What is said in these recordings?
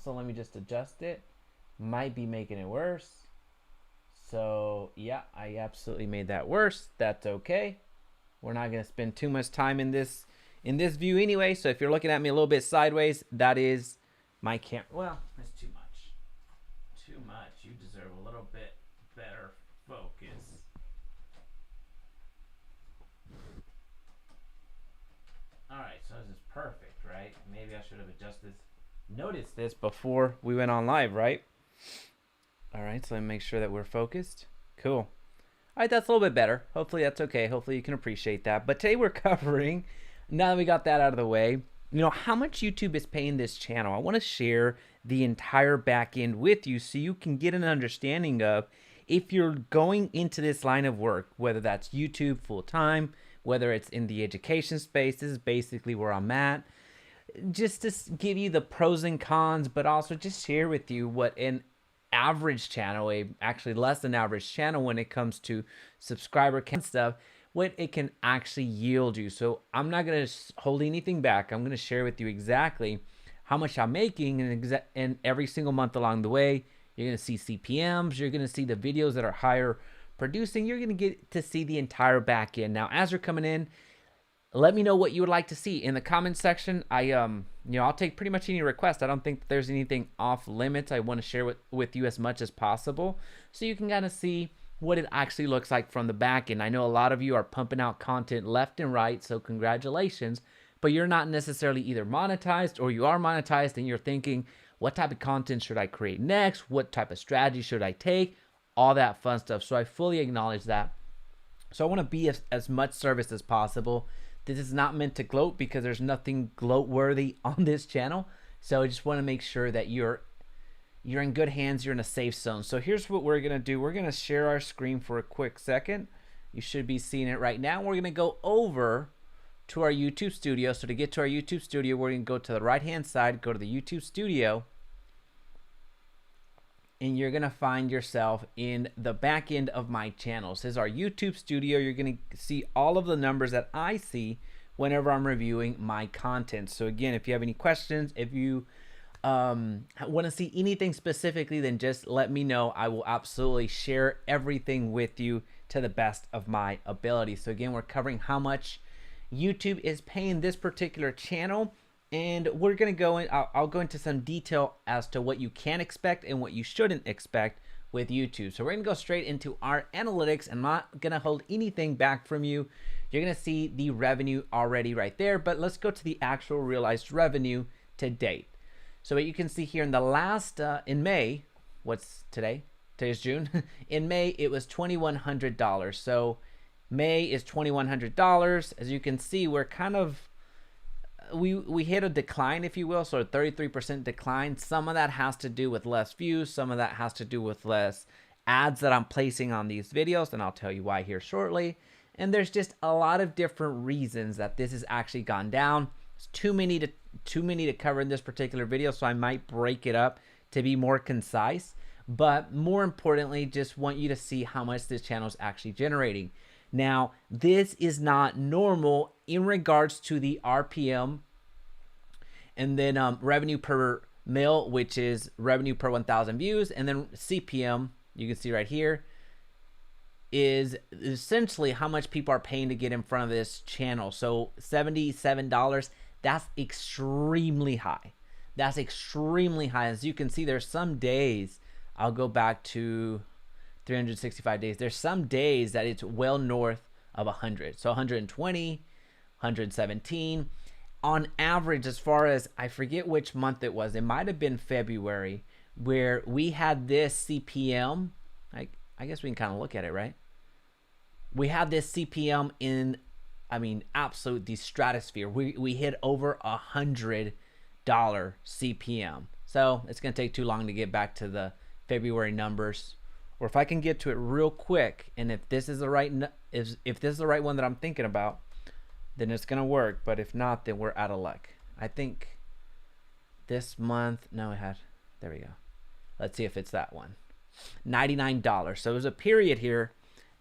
so let me just adjust it. Might be making it worse. So yeah, I absolutely made that worse. That's okay. We're not gonna spend too much time in this view anyway. So if you're looking at me a little bit sideways, that is my camera. Well, that's too much. Too much. You deserve a little bit better focus. All right, so this is perfect, right? Maybe I should have noticed this before we went on live, right? All right, so let me make sure that we're focused. Cool. All right, that's a little bit better. Hopefully that's okay. Hopefully you can appreciate that. But today we're covering, now that we got that out of the way, how much YouTube is paying this channel. I want to share the entire back end with you so you can get an understanding of if you're going into this line of work, whether that's YouTube full-time, whether it's in the education space. This is basically where I'm at. Just to give you the pros and cons, but also just share with you what an average channel, actually less than average channel when it comes to subscriber count stuff, what it can actually yield you. So I'm not going to hold anything back. I'm going to share with you exactly how much I'm making and every single month along the way. You're going to see CPMs. You're going to see the videos that are higher producing. You're going to get to see the entire back end. Now, as you're coming in, let me know what you would like to see in the comment section. I'll take pretty much any request. I don't think there's anything off limits. I want to share with you as much as possible so you can kind of see what it actually looks like from the back end. I know a lot of you are pumping out content left and right, so congratulations, but you're not necessarily either monetized or you are monetized and you're thinking, what type of content should I create next? What type of strategy should I take? All that fun stuff. So I fully acknowledge that. So I want to be as much service as possible. This is not meant to gloat because there's nothing gloat worthy on this channel. So I just want to make sure that you're in good hands, you're in a safe zone. So here's what we're going to do. We're going to share our screen for a quick second. You should be seeing it right now. We're going to go over to our YouTube studio. So to get to our YouTube studio, we're going to go to the right-hand side, go to the YouTube studio, and you're going to find yourself in the back end of my channel. This is our YouTube studio. You're going to see all of the numbers that I see whenever I'm reviewing my content. So again, if you have any questions, if you want to see anything specifically, then just let me know. I will absolutely share everything with you to the best of my ability. So again, we're covering how much YouTube is paying this particular channel. And we're going to go in, I'll go into some detail as to what you can expect and what you shouldn't expect with YouTube. So we're going to go straight into our analytics. I'm not going to hold anything back from you. You're going to see the revenue already right there, but let's go to the actual realized revenue to date. So what you can see here in the last, in May, what's today? Today's June. In May, it was $2,100. So May is $2,100. As you can see, we're kind of, we hit a decline, if you will, so a 33% decline. Some of that has to do with less views. Some of that has to do with less ads that I'm placing on these videos, and I'll tell you why here shortly. And there's just a lot of different reasons that this has actually gone down. It's too many to cover in this particular video, so I might break it up to be more concise. But more importantly, just want you to see how much this channel is actually generating. Now, this is not normal in regards to the RPM and then revenue per mil, which is revenue per 1,000 views, and then CPM, you can see right here, is essentially how much people are paying to get in front of this channel. So $77, that's extremely high. That's extremely high. As you can see, there's some days, I'll go back to 365 days. There's some days that it's well north of 100. So 120, 117. On average, as far as, I forget which month it was, it might have been February, where we had this CPM. I guess we can kind of look at it, right? We had this CPM in, absolute the stratosphere. We hit over $100 CPM. So it's going to take too long to get back to the February numbers. Or if I can get to it real quick, and if this is the right one that I'm thinking about, then it's gonna work. But if not, then we're out of luck. I think this month, there we go. Let's see if it's that one. $99. So there's a period here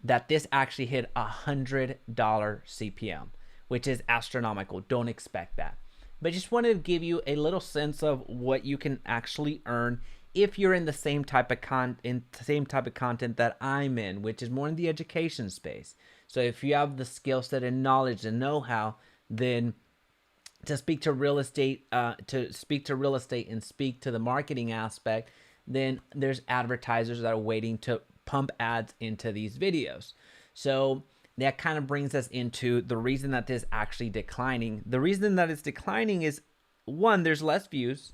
that this actually hit $100 CPM, which is astronomical. Don't expect that. but just wanted to give you a little sense of what you can actually earn if you're in the same type of content that I'm in, which is more in the education space. So if you have the skill set and knowledge and know-how, then to speak to real estate, and speak to the marketing aspect, then there's advertisers that are waiting to pump ads into these videos. So that kind of brings us into the reason that this is actually declining. The reason that it's declining is, one, there's less views.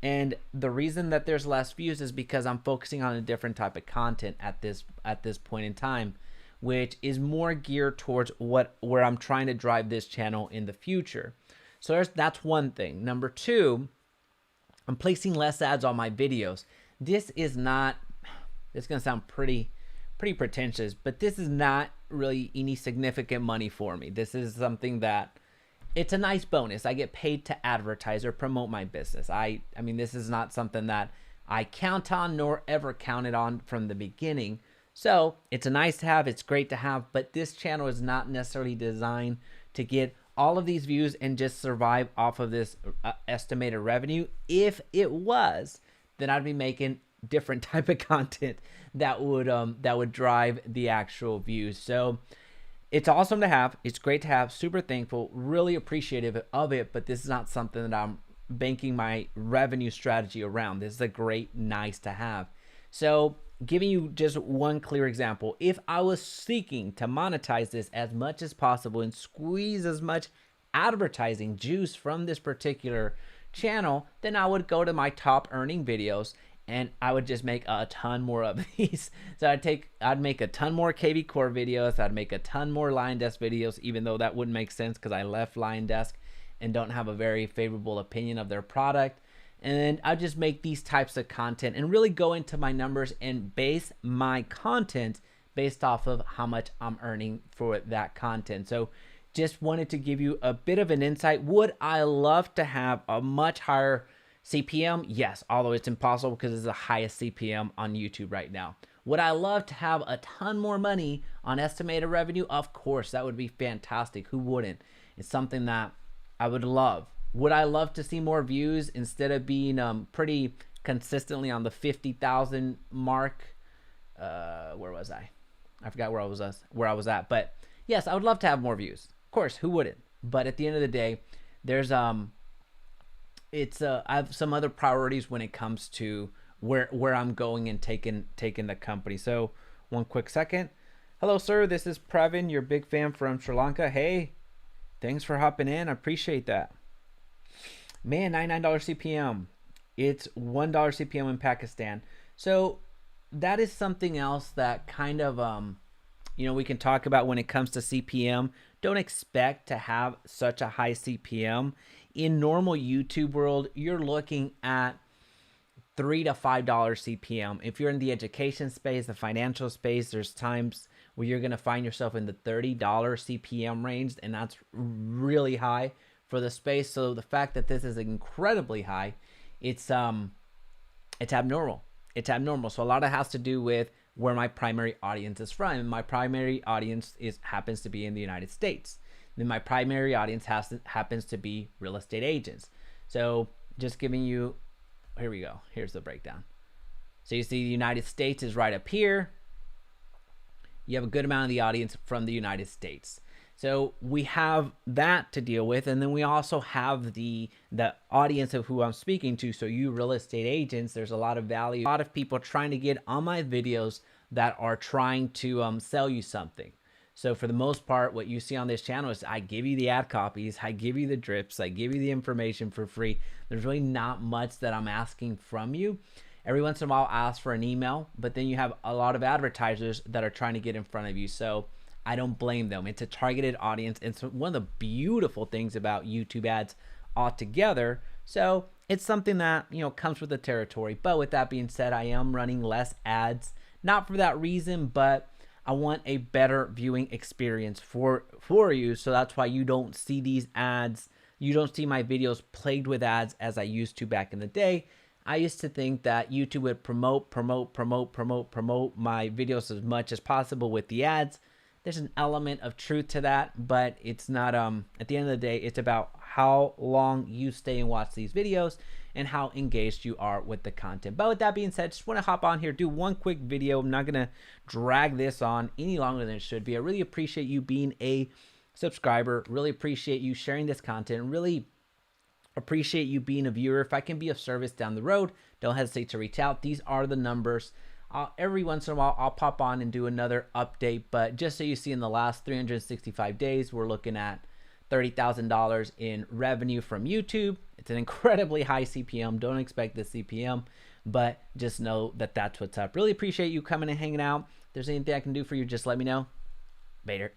And the reason that there's less views is because I'm focusing on a different type of content at this point in time, which is more geared towards where I'm trying to drive this channel in the future. So that's one thing. Number two, I'm placing less ads on my videos. This is not, it's going to sound pretty pretentious, but this is not really any significant money for me. This is something that, it's a nice bonus. I get paid to advertise or promote my business. I mean, this is not something that I count on nor ever counted on from the beginning. So it's a nice to have, it's great to have, but this channel is not necessarily designed to get all of these views and just survive off of this estimated revenue. If it was, then I'd be making different type of content that would drive the actual views. So it's awesome to have. It's great to have. Super thankful. Really appreciative of it. But this is not something that I'm banking my revenue strategy around. This is a great, nice to have. So giving you just one clear example, if I was seeking to monetize this as much as possible and squeeze as much advertising juice from this particular channel, then I would go to my top earning videos and I would just make a ton more of these. So I'd make a ton more KV Core videos. I'd make a ton more Lion Desk videos, even though that wouldn't make sense because I left Lion Desk and don't have a very favorable opinion of their product. And then I just make these types of content and really go into my numbers and base my content based off of how much I'm earning for that content. So just wanted to give you a bit of an insight. Would I love to have a much higher CPM? Yes, although it's impossible because it's the highest CPM on YouTube right now. Would I love to have a ton more money on estimated revenue? Of course, that would be fantastic. Who wouldn't? It's something that I would love. Would I love to see more views instead of being pretty consistently on the 50,000 mark? Where was I? I forgot where I was at. But yes, I would love to have more views. Of course, who wouldn't? But at the end of the day, there's I have some other priorities when it comes to where I'm going and taking the company. So one quick second. Hello, sir. This is Previn, your big fan from Sri Lanka. Hey, thanks for hopping in. I appreciate that. Man, $99 CPM. It's $1 CPM in Pakistan. So that is something else that kind of, we can talk about when it comes to CPM. Don't expect to have such a high CPM. In normal YouTube world, you're looking at $3 to $5 CPM. If you're in the education space, the financial space, there's times where you're going to find yourself in the $30 CPM range, and that's really high for the space. So the fact that this is incredibly high, it's abnormal. It's abnormal. So a lot of it has to do with where my primary audience is from. And my primary audience happens to be in the United States. Then my primary audience happens to be real estate agents. So just giving you, here we go. Here's the breakdown. So you see the United States is right up here. You have a good amount of the audience from the United States. So we have that to deal with. And then we also have the audience of who I'm speaking to. So you real estate agents, there's a lot of value. A lot of people trying to get on my videos that are trying to sell you something. So for the most part, what you see on this channel is I give you the ad copies, I give you the drips, I give you the information for free. There's really not much that I'm asking from you. Every once in a while, I ask for an email, but then you have a lot of advertisers that are trying to get in front of you. So I don't blame them. It's a targeted audience. It's one of the beautiful things about YouTube ads altogether. So it's something that, comes with the territory. But with that being said, I am running less ads, not for that reason, but I want a better viewing experience for you. So that's why you don't see these ads. You don't see my videos plagued with ads as I used to back in the day. I used to think that YouTube would promote my videos as much as possible with the ads. there's an element of truth to that, but it's not, at the end of the day, it's about how long you stay and watch these videos and how engaged you are with the content. But with that being said, just want to hop on here, do one quick video. I'm not going to drag this on any longer than it should be. I really appreciate you being a subscriber, really appreciate you sharing this content, really appreciate you being a viewer. If I can be of service down the road, don't hesitate to reach out. These are the numbers. Every once in a while, I'll pop on and do another update, but just so you see, in the last 365 days, we're looking at $30,000 in revenue from YouTube. It's an incredibly high CPM. Don't expect the CPM, but just know that that's what's up. Really appreciate you coming and hanging out. If there's anything I can do for you, just let me know. Later.